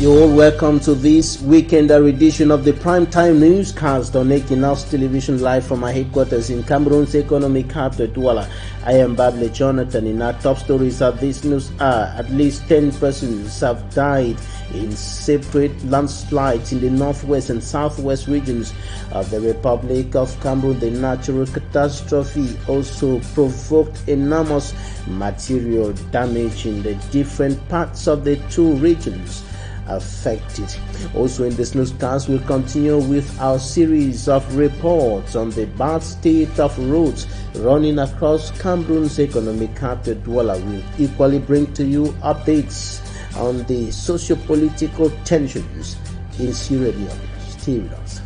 You're all welcome to this weekend edition of the Primetime Newscast on Equinoxe Television, live from our headquarters in Cameroon's economic capital, Douala. I am Bable Jonathan. In our top stories of this news are at least 10 persons have died in separate landslides in the northwest and southwest regions of the Republic of Cameroon. The natural catastrophe also provoked enormous material damage in the different parts of the two regions affected. Also in this newscast, we'll continue with our series of reports on the bad state of roads running across Cameroon's economic capital, Douala. We'll equally bring to you updates on the socio-political tensions in Sierra Leone. Stay with us.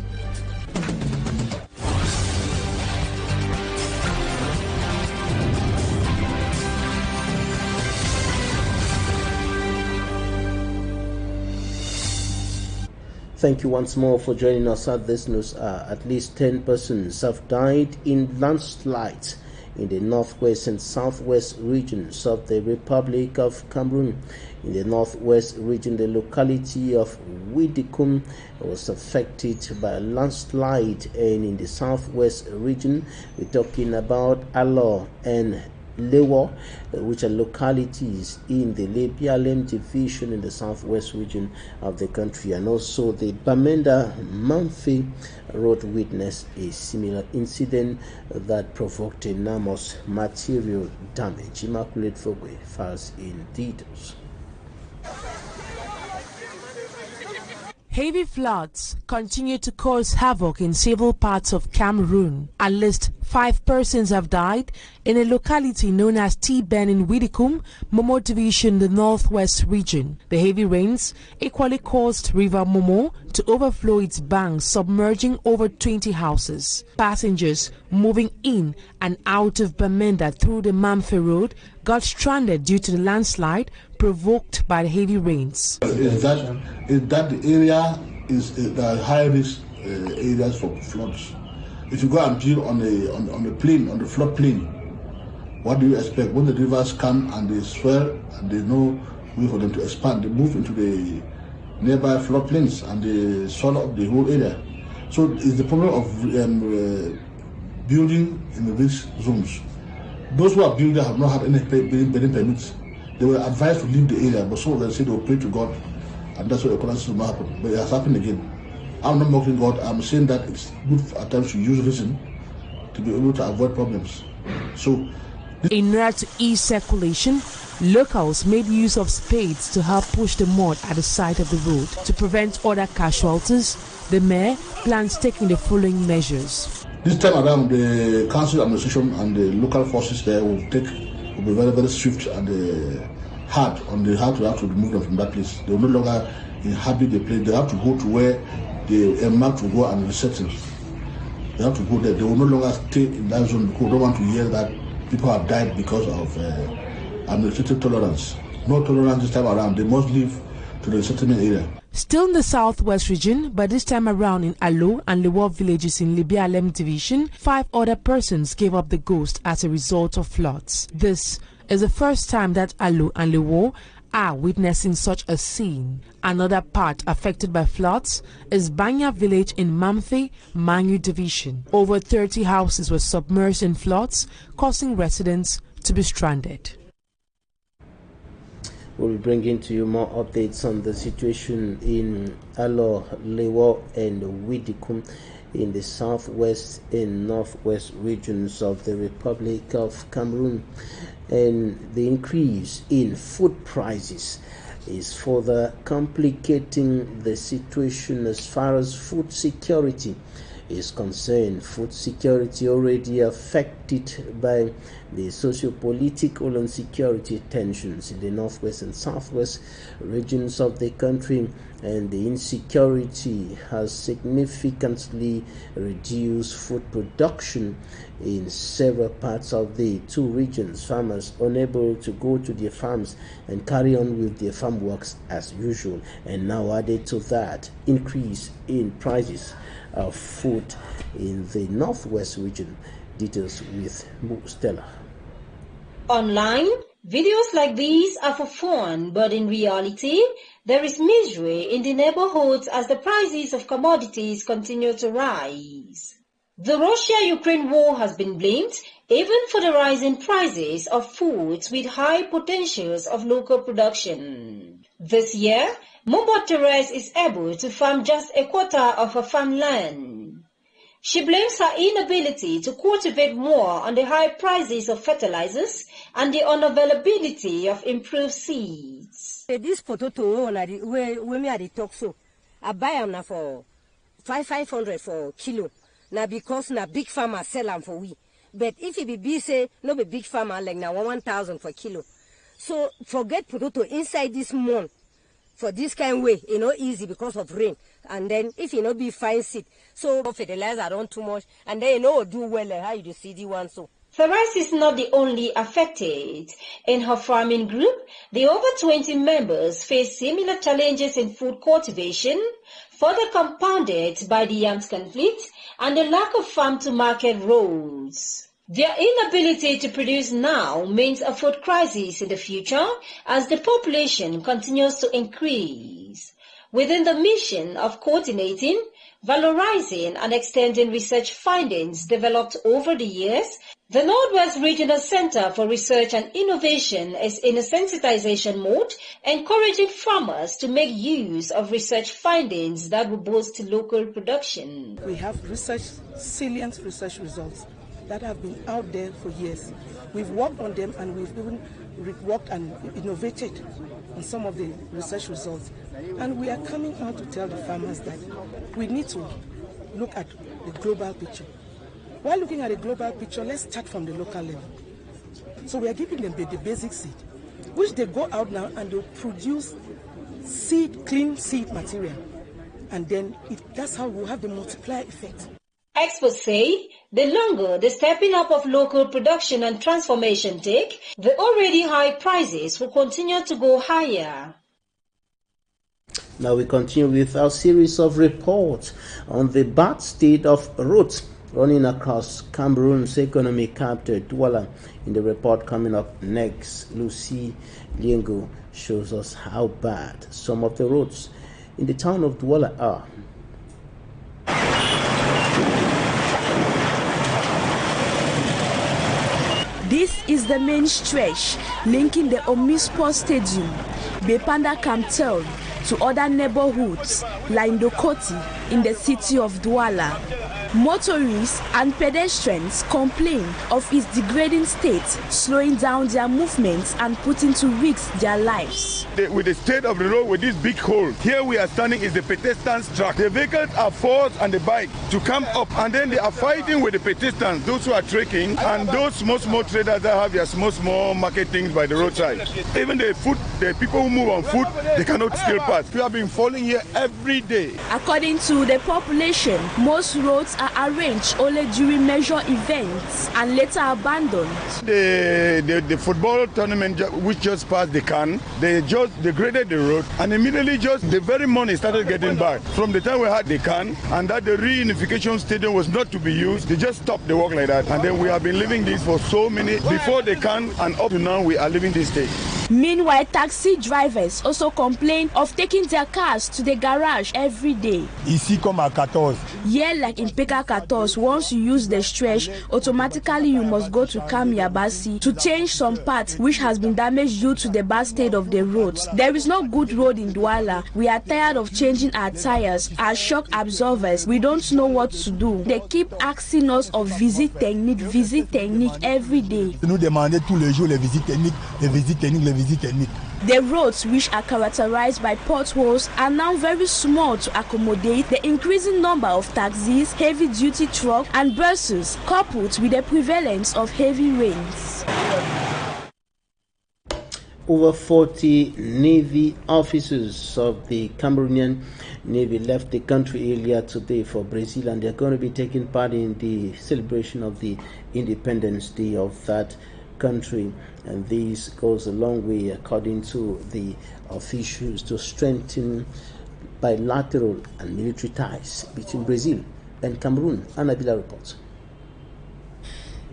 Thank you once more for joining us at this news. At least 10 persons have died in landslides in the northwest and southwest regions of the Republic of Cameroon. In the northwest region, the locality of Widikum was affected by a landslide, and in the southwest region, we're talking about Alo and Leone, which are localities in the Leone division in the southwest region of the country, and also the Bamenda-Mamfe road witnessed a similar incident that provoked enormous material damage. Immaculate Fogwe files in details. Heavy floods continue to cause havoc in several parts of Cameroon. At least 5 persons have died in a locality known as T-Ben in Widikum, Momo Division, the northwest region. The heavy rains equally caused River Momo to overflow its banks, submerging over 20 houses. Passengers moving in and out of Bamenda through the Mamfe Road got stranded due to the landslide provoked by the heavy rains. Is that the area is the high risk areas for floods? If you go and build on the plain, on the flood plain, what do you expect? When the rivers come and they swell and there's no way for them to expand, they move into the nearby flood plains and they swallow up the whole area. So it's the problem of building in the risk zones. Those who are building have not had any building permits. They were advised to leave the area, but some of them said they will pray to God, and that's what the occurrence will not happen. But it has happened again. I'm not mocking God. I'm saying that it's good at times to use reason to be able to avoid problems. So, in order to ease circulation, locals made use of spades to help push the mud at the side of the road. To prevent other casualties, the mayor plans taking the following measures. This time around, the council administration and the local forces there will be very, very swift and hard on how to remove them from that place. They will no longer inhabit the place. They have to go to where they mark to go and resettle. They have to go there. They will no longer stay in that zone because they don't want to hear that people have died because of administrative tolerance. No tolerance this time around. They must leave to the settlement area. Still in the southwest region, but this time around in Alo and Leone villages in Leone division, 5 other persons gave up the ghost as a result of floods. This is the first time that Alo and Leone are witnessing such a scene. Another part affected by floods is Banya village in Mamfe, Mangu division. Over 30 houses were submerged in floods, causing residents to be stranded. We'll bring into you more updates on the situation in Alo, Leone, and Widikum in the southwest and northwest regions of the Republic of Cameroon. And the increase in food prices is further complicating the situation as far as food security is concerned. Food security already affected by the socio-political and security tensions in the northwest and southwest regions of the country, and the insecurity has significantly reduced food production in several parts of the two regions. Farmers unable to go to their farms and carry on with their farm works as usual, and now added to that, increase in prices of food in the northwest region. Details with Stella. Online, Videos like these are for fun, but in reality, there is misery in the neighborhoods as the prices of commodities continue to rise. The Russia-Ukraine war has been blamed even for the rising prices of foods with high potentials of local production. This year, Mumbo Therese is able to farm just a quarter of her farmland. She blames her inability to cultivate more on the high prices of fertilizers and the unavailability of improved seeds. This potato, when me at the talk so, I buy them for 500 for kilo. Now because na big farmer sell them for we. But if it be say no be big farmer like now 1,000 for kilo. So forget potato inside this month. For this kind of way, easy because of rain. And then if be fine seed, so fertilizer don't too much, and then do well like how you see the one so. Therese is not the only affected. In her farming group, the over 20 members face similar challenges in food cultivation, further compounded by the armed conflict and the lack of farm-to-market roads. Their inability to produce now means a food crisis in the future as the population continues to increase. Within the mission of coordinating, valorizing and extending research findings developed over the years, the Northwest Regional Center for Research and Innovation is in a sensitization mode, encouraging farmers to make use of research findings that will boost local production. We have salient research results that have been out there for years. We've worked on them and we've even worked and innovated on some of the research results. And we are coming out to tell the farmers that we need to look at the global picture. While looking at the global picture, let's start from the local level. So we are giving them the basic seed, which they go out now and they'll produce clean seed material. And then that's how we'll have the multiplier effect. Experts say the longer the stepping up of local production and transformation take, the already high prices will continue to go higher. Now we continue with our series of reports on the bad state of roads running across Cameroon's economic capital, Douala. In the report coming up next, Lucy Liengo shows us how bad some of the roads in the town of Douala are. This is the main stretch linking the Omnisport Stadium, Bepanda Camtel, to other neighborhoods like Ndokoti in the city of Douala. Motorists and pedestrians complain of its degrading state, slowing down their movements and putting to risk their lives. With the state of the road with this big hole, here we are standing is the pedestrians track. The vehicles are forced on the bike to come up, and then they are fighting with the pedestrians, those who are trekking, and those small traders that have their small market things by the roadside. Even the people who move on foot, they cannot still pass. We have been falling here every day. According to the population, most roads are arranged only during major events and later abandoned. The football tournament which just passed the CAN, they just degraded the road, and immediately just the very morning started getting bad. From the time we had the CAN and that the reunification stadium was not to be used, they just stopped the work like that. And then we have been living this for so many, before the CAN and up to now we are living this stage. Meanwhile, taxi drivers also complain of taking their cars to the garage every day. Ici comme à 14. Here, like in Peka 14, once you use the stretch, automatically you must go to Cam Yabasi to change some parts which has been damaged due to the bad state of the roads. There is no good road in Douala. We are tired of changing our tires, our shock absorbers. We don't know what to do. They keep asking us of visite technique every day. Nous demandons tous les jours les visites techniques. The roads, which are characterized by potholes, are now very small to accommodate the increasing number of taxis, heavy-duty trucks and buses, coupled with the prevalence of heavy rains. Over 40 Navy officers of the Cameroonian Navy left the country earlier today for Brazil, and they're going to be taking part in the celebration of the Independence Day of that country. And this goes a long way, according to the officials, to strengthen bilateral and military ties between Brazil and Cameroon. Anabila reports.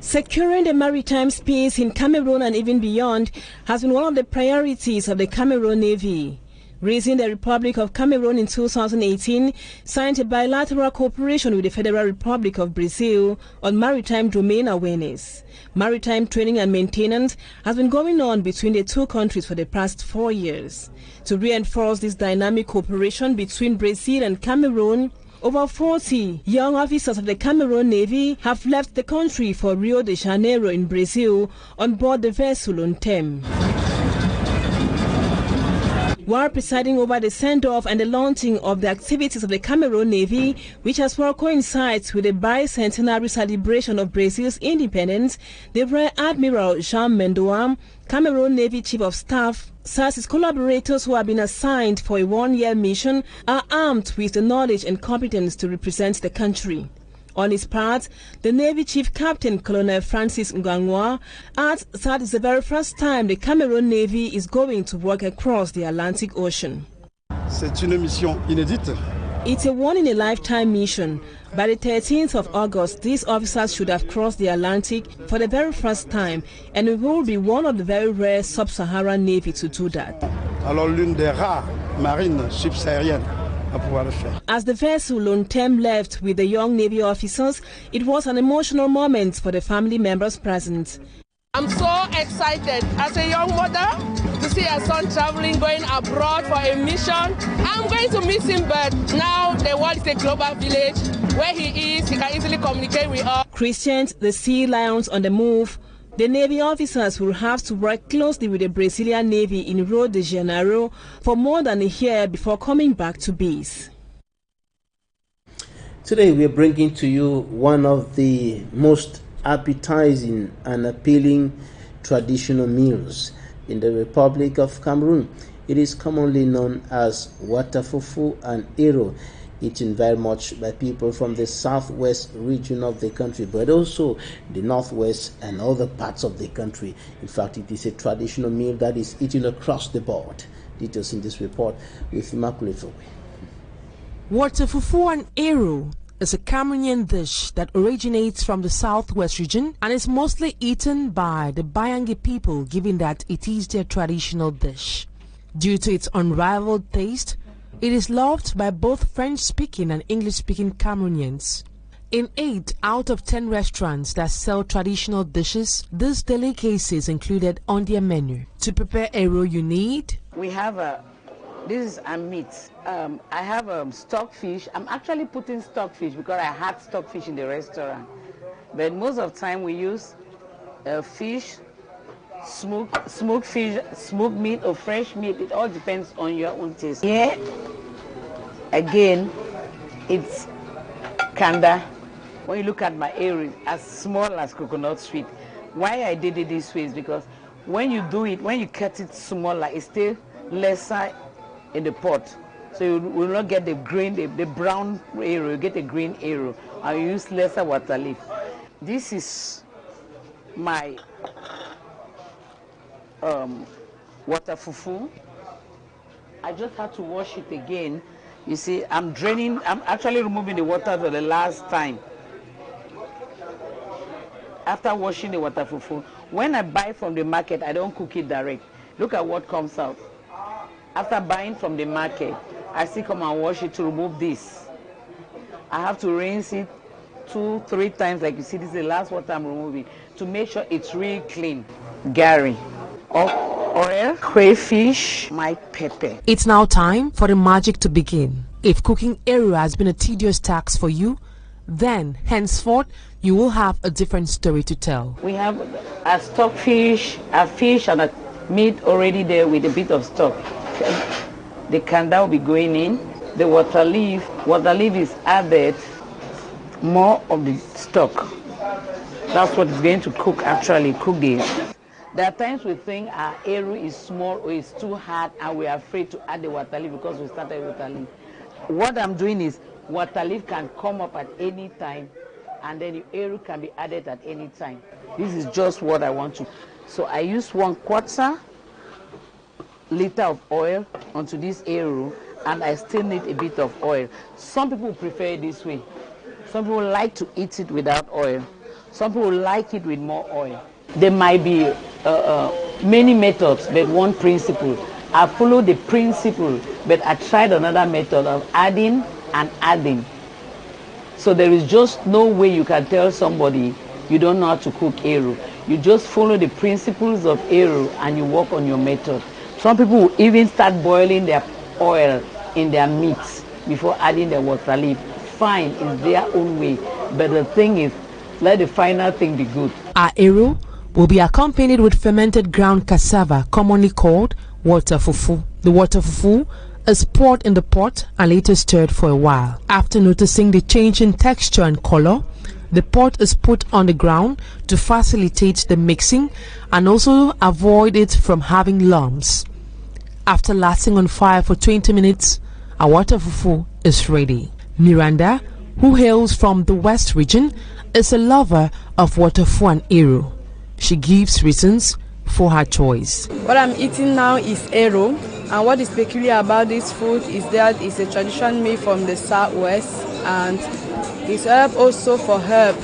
Securing the maritime space in Cameroon and even beyond has been one of the priorities of the Cameroon Navy. Raising the Republic of Cameroon in 2018 signed a bilateral cooperation with the Federal Republic of Brazil on maritime domain awareness. Maritime training and maintenance has been going on between the two countries for the past 4 years. To reinforce this dynamic cooperation between Brazil and Cameroon, over 40 young officers of the Cameroon Navy have left the country for Rio de Janeiro in Brazil on board the vessel Leone. While presiding over the send-off and the launching of the activities of the Cameroon Navy, which as well coincides with the bicentenary celebration of Brazil's independence, the Rear Admiral Jean Mendoa, Cameroon Navy Chief of Staff, says his collaborators who have been assigned for a one-year mission are armed with the knowledge and competence to represent the country. On his part, the Navy Chief Captain Colonel Francis Ngangwa adds that it's the very first time the Cameroon Navy is going to work across the Atlantic Ocean. C'est une mission inédite. It's a one-in-a-lifetime mission. By the 13th of August, these officers should have crossed the Atlantic for the very first time, and we will be one of the very rare sub-Saharan Navy to do that. Alors l'une des rares marines subsahariennes. As the vessel Leone left with the young Navy officers, it was an emotional moment for the family members present. I'm so excited as a young mother to see a son traveling, going abroad for a mission. I'm going to miss him, but now the world is a global village. Where he is, he can easily communicate with us. Christians, the sea lions on the move. The Navy officers will have to work closely with the Brazilian Navy in Rio de Janeiro for more than a year before coming back to base. Today we are bringing to you one of the most appetizing and appealing traditional meals in the Republic of Cameroon. It is commonly known as water fufu and ero, eaten very much by people from the southwest region of the country, but also the northwest and other parts of the country. In fact, it is a traditional meal that is eaten across the board. Details in this report with Immaculate. Water fufu and ero is a Cameroonian dish that originates from the southwest region and is mostly eaten by the Bayangi people, given that it is their traditional dish. Due to its unrivaled taste, it is loved by both French-speaking and English-speaking Cameroonians. In 8 out of 10 restaurants that sell traditional dishes, this delicacy is included on their menu. To prepare ero, you need... We have this is a meat. I have stockfish. I'm actually putting stockfish because I had stockfish in the restaurant. But most of the time we use fish, smoked fish, smoked meat or fresh meat. It all depends on your own taste. Here, again, it's kanda. When you look at my area, as small as coconut sweet. Why I did it this way is because when you do it, when you cut it smaller, it stays lesser in the pot. So you will not get the green, the brown ero, you get the green ero. I use lesser water leaf. This is my water fufu. I just had to wash it again. You see, I'm actually removing the water for the last time. After washing the water fufu, when I buy from the market, I don't cook it direct. Look at what comes out. After buying from the market, I still come and wash it to remove this. I have to rinse it 2-3 times, like you see, this is the last water I'm removing, to make sure it's really clean. Gary, oil, crayfish, my pepper. It's now time for the magic to begin. If cooking ero has been a tedious task for you, then henceforth you will have a different story to tell. We have a stockfish, a fish and a meat already there with a bit of stock. The kanda will be going in. The water leaf is added more of the stock. That's what is going to cook, actually cook this. There are times we think our ero is small or it's too hard and we're afraid to add the water leaf because we started with water leaf. What I'm doing is water leaf can come up at any time and then the ero can be added at any time. This is just what I want to. So I use 1/4 liter of oil onto this ero and I still need a bit of oil. Some people prefer it this way. Some people like to eat it without oil. Some people like it with more oil. There might be many methods, but one principle. I follow the principle, but I tried another method of adding and adding. So there is just no way you can tell somebody you don't know how to cook eru. You just follow the principles of eru and you work on your method. Some people will even start boiling their oil in their meats before adding the water leaf. Fine, it's their own way. But the thing is, let the final thing be good. Our eru will be accompanied with fermented ground cassava, commonly called water fufu. The water fufu is poured in the pot and later stirred for a while. After noticing the change in texture and color, the pot is put on the ground to facilitate the mixing and also avoid it from having lumps. After lasting on fire for 20 minutes, our water fufu is ready. Miranda, who hails from the West region, is a lover of water fufu and eru. She gives reasons for her choice. What I'm eating now is eru, and what is peculiar about this food is that it's a tradition made from the southwest, and it's herb also for herb.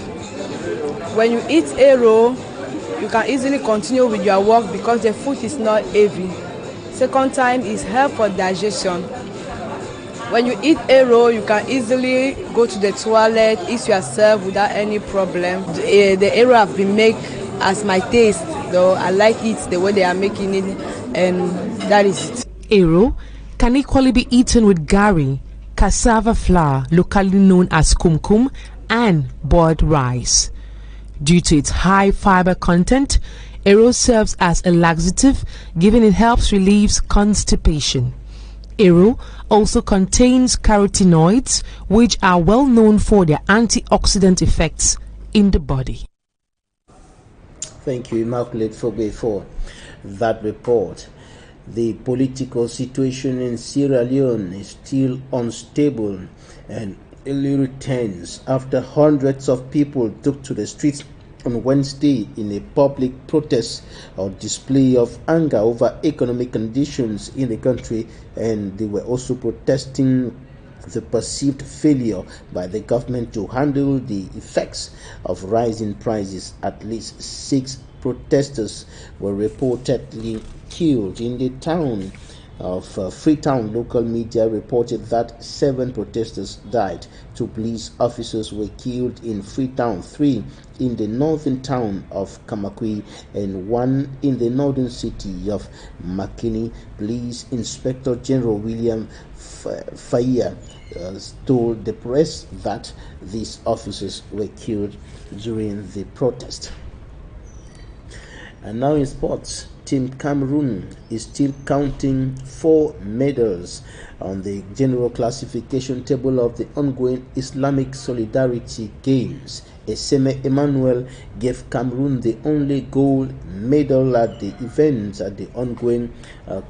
When you eat eru, you can easily continue with your work because the food is not heavy. Second time is herb for digestion. When you eat eru, you can easily go to the toilet, eat yourself without any problem. The eru have been made as my taste, though I like it the way they are making it, and that is it. Eru can equally be eaten with gari, cassava flour, locally known as kumkum, and boiled rice. Due to its high fiber content, eru serves as a laxative, given it helps relieve constipation. Eru also contains carotenoids, which are well known for their antioxidant effects in the body. Thank you, Immaculate Fogbe, for that report. The political situation in Sierra Leone is still unstable and a little tense after hundreds of people took to the streets on Wednesday in a public protest or display of anger over economic conditions in the country, and they were also protesting the perceived failure by the government to handle the effects of rising prices. At least 6 protesters were reportedly killed in the town of Freetown. Local media reported that 7 protesters died. 2 police officers were killed in Freetown, 3 in the northern town of Kamakwi, and 1 in the northern city of Makini. Police Inspector General William Faya told the press that these officers were killed during the protest. And now in sports, Team Cameroon is still counting 4 medals on the general classification table of the ongoing Islamic Solidarity Games. Eseme Emmanuel gave Cameroon the only gold medal at the event at the ongoing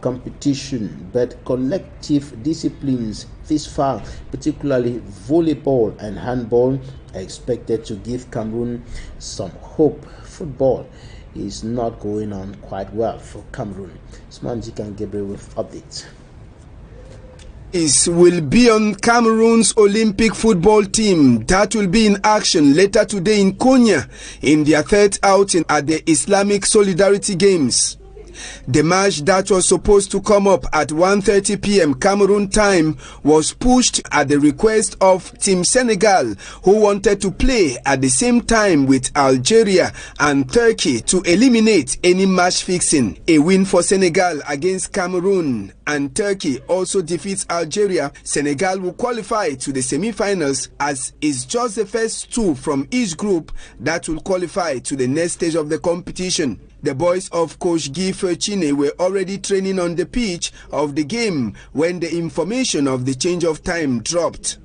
competition, but collective disciplines this far, particularly volleyball and handball, are expected to give Cameroon some hope. Football is not going on quite well for Cameroon. Smanjik and Gabriel with updates. This will be on Cameroon's Olympic football team that will be in action later today in Konya in their 3rd outing at the Islamic Solidarity Games. The match that was supposed to come up at 1:30 p.m. Cameroon time was pushed at the request of Team Senegal, who wanted to play at the same time with Algeria and Turkey to eliminate any match fixing. A win for Senegal against Cameroon and Turkey also defeats Algeria. Senegal will qualify to the semi-finals, as is just the first 2 from each group that will qualify to the next stage of the competition. The boys of Coach Guy Ferchine were already training on the pitch of the game when the information of the change of time dropped.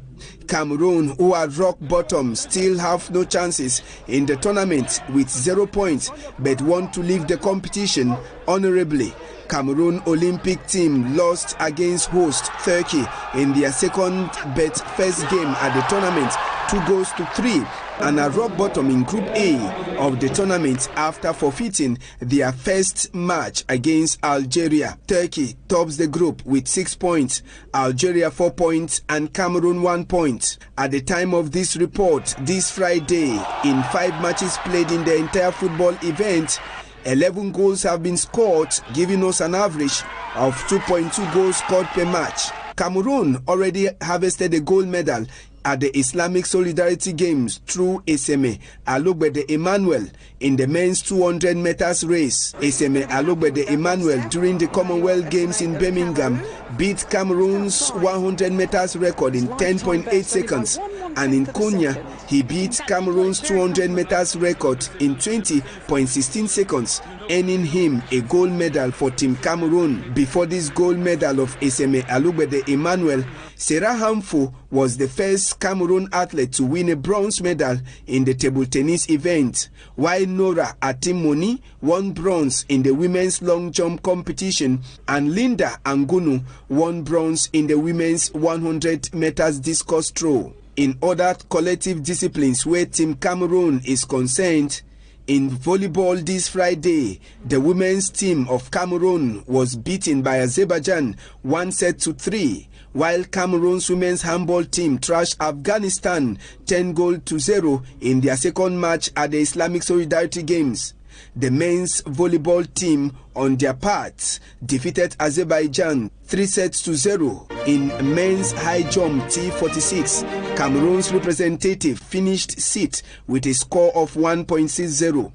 Cameroon, who are rock bottom, still have no chances in the tournament with 0 points, but want to leave the competition honorably. Cameroon Olympic team lost against host Turkey in their second but first game at the tournament 2-3, and are rock bottom in Group A of the tournament after forfeiting their first match against Algeria. Turkey tops the group with 6 points, Algeria 4 points, and Cameroon 1 point. At the time of this report, this Friday, in 5 matches played in the entire football event, 11 goals have been scored, giving us an average of 2.2 goals scored per match. Cameroon already harvested a gold medal at the Islamic Solidarity Games through Eseme Alogbede Emmanuel in the men's 200 meters race. Eseme Alogbede Emmanuel during the Commonwealth Games in Birmingham beat Cameroon's 100 meters record in 10.8 seconds, and in Konya he beat Cameroon's 200 meters record in 20.16 seconds, earning him a gold medal for Team Cameroon. Before this gold medal of Eseme Alogbede Emmanuel, Sarah Hamfo was the first Cameroon athlete to win a bronze medal in the table tennis event, while Nora Atimoni won bronze in the women's long jump competition, and Linda Angunu won bronze in the women's 100 meters discus throw. In other collective disciplines where Team Cameroon is concerned, in volleyball this Friday, the women's team of Cameroon was beaten by Azerbaijan 1-3, while Cameroon's women's handball team trashed Afghanistan 10-0 in their second match at the Islamic Solidarity Games. The men's volleyball team, on their part, defeated Azerbaijan 3-0 in men's high jump T46. Cameroon's representative finished sixth with a score of 1.60.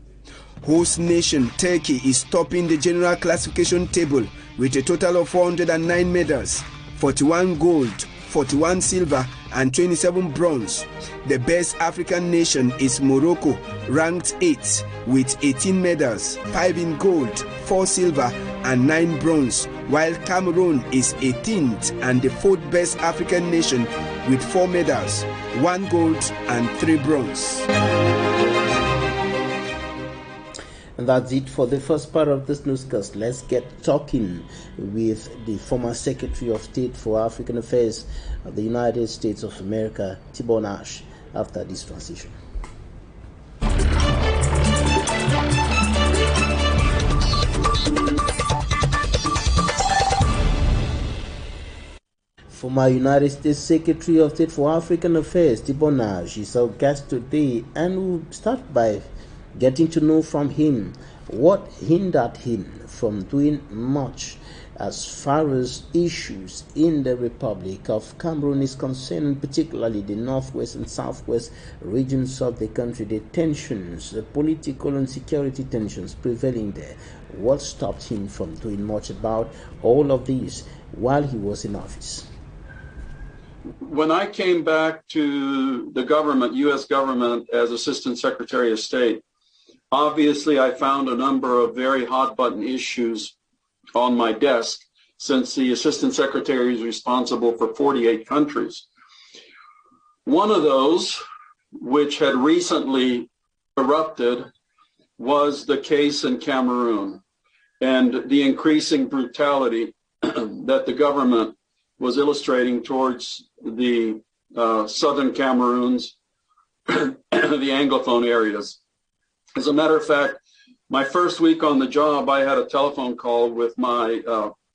Host nation Turkey is topping the general classification table with a total of 409 medals, 41 gold, 41 silver, and 27 bronze. The best African nation is Morocco, ranked 8th with 18 medals, 5 in gold, 4 silver, and 9 bronze, while Cameroon is 18th and the 4th best African nation with 4 medals, 1 gold, and 3 bronze. And that's it for the first part of this newscast. Let's get talking with the former Secretary of State for African Affairs of the United States of America, Tibor Nagy, after this transition. Former United States Secretary of State for African Affairs, Tibor Nagy, is our guest today, and we'll start by getting to know from him what hindered him from doing much as far as issues in the Republic of Cameroon is concerned, particularly the northwest and southwest regions of the country, the tensions, the political and security tensions prevailing there. What stopped him from doing much about all of these while he was in office? When I came back to the government, U.S. government, as Assistant Secretary of State, obviously I found a number of very hot-button issues on my desk, since the Assistant Secretary is responsible for 48 countries. One of those, which had recently erupted, was the case in Cameroon and the increasing brutality that the government was illustrating towards the southern Cameroons, the Anglophone areas. As a matter of fact, my first week on the job, I had a telephone call with my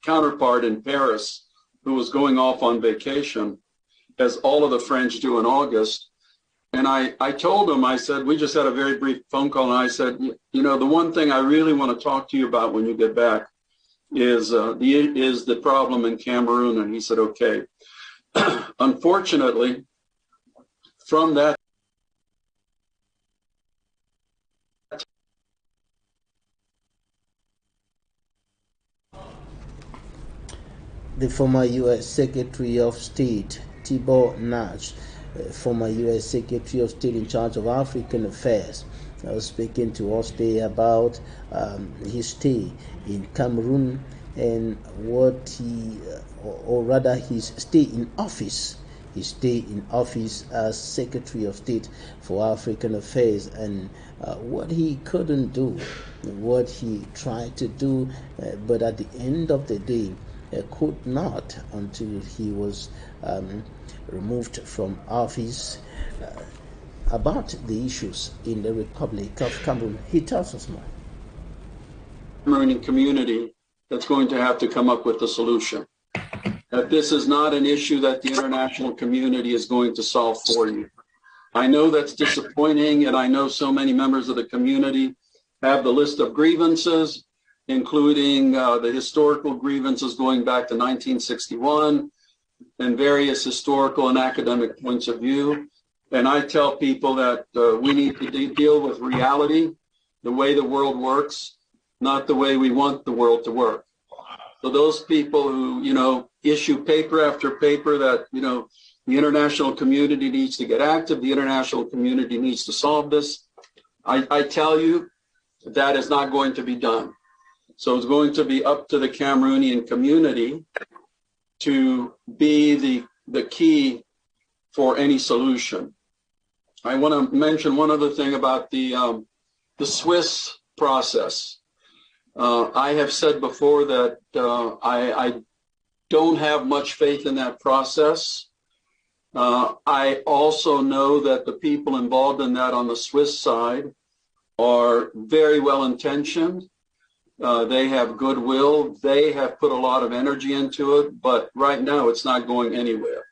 counterpart in Paris, who was going off on vacation, as all of the French do in August. And I told him, I said, we just had a very brief phone call, and I said, you know, the one thing I really want to talk to you about when you get back is the problem in Cameroon. And he said, okay. Unfortunately, from that, the former U.S. Secretary of State, Tibor Nagy, former U.S. Secretary of State in charge of African Affairs, was speaking to us today about his stay in Cameroon and what he, or rather his stay in office. His stay in office as Secretary of State for African Affairs, and what he couldn't do, what he tried to do, but at the end of the day, could not, until he was removed from office, about the issues in the Republic of Cameroon. He tells us more. Cameroonian community that's going to have to come up with a solution. That this is not an issue that the international community is going to solve for you. I know that's disappointing, and I know so many members of the community have the list of grievances, including the historical grievances going back to 1961 and various historical and academic points of view. And I tell people that we need to deal with reality, the way the world works, not the way we want the world to work. So those people who, issue paper after paper that, the international community needs to get active, the international community needs to solve this, I tell you that is not going to be done. So it's going to be up to the Cameroonian community to be the key for any solution. I want to mention one other thing about the Swiss process. I have said before that I don't have much faith in that process. I also know that the people involved in that on the Swiss side are very well intentioned. They have goodwill. They have put a lot of energy into it, but right now it's not going anywhere.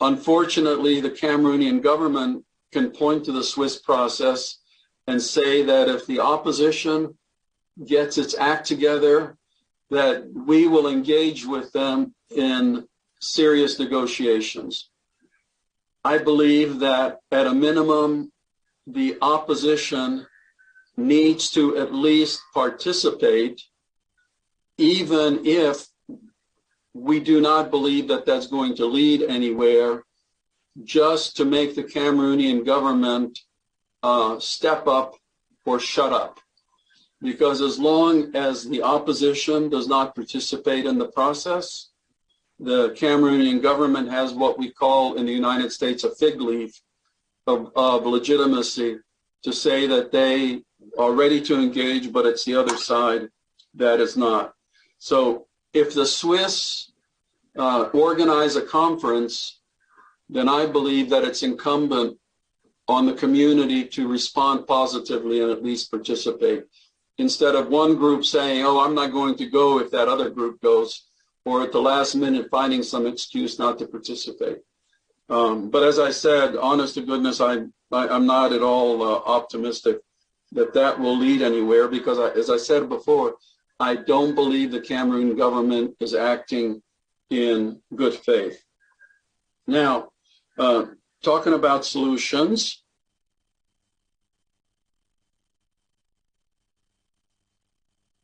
Unfortunately, the Cameroonian government can point to the Swiss process and say that if the opposition gets its act together, that we will engage with them in serious negotiations. I believe that at a minimum, the opposition needs to at least participate, even if we do not believe that that's going to lead anywhere, just to make the Cameroonian government step up or shut up. Because as long as the opposition does not participate in the process, the Cameroonian government has what we call in the United States a fig leaf of legitimacy to say that they are ready to engage, but it's the other side that is not. So if the Swiss organize a conference, then I believe that it's incumbent on the community to respond positively and at least participate, instead of one group saying, oh, I'm not going to go if that other group goes, or at the last minute finding some excuse not to participate. But as I said, honest to goodness, I'm not at all optimistic that that will lead anywhere, because as I said before, I don't believe the Cameroon government is acting in good faith. Now, talking about solutions,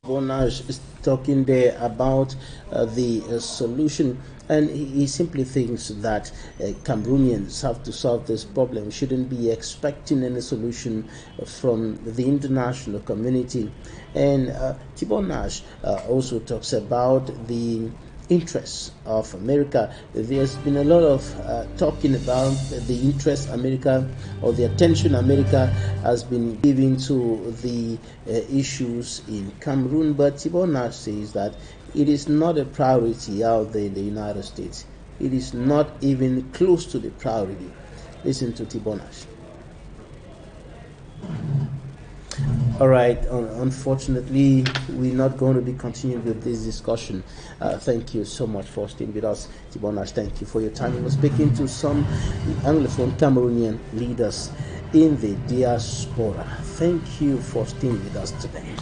Bonage is talking there about the solution, and he simply thinks that Cameroonians have to solve this problem. Shouldn't be expecting any solution from the international community. And Tibor Nagy also talks about the interests of America. There's been a lot of talking about the interest America, or the attention America has been giving to the issues in Cameroon, but Tibor Nagy says that it is not a priority out there in the United States. It is not even close to the priority. Listen to Tibor Nagy. All right, unfortunately, we're not going to be continuing with this discussion. Thank you so much for staying with us. Tibor Nagy, thank you for your time. We were speaking to some Anglophone Cameroonian leaders in the diaspora. Thank you for staying with us today.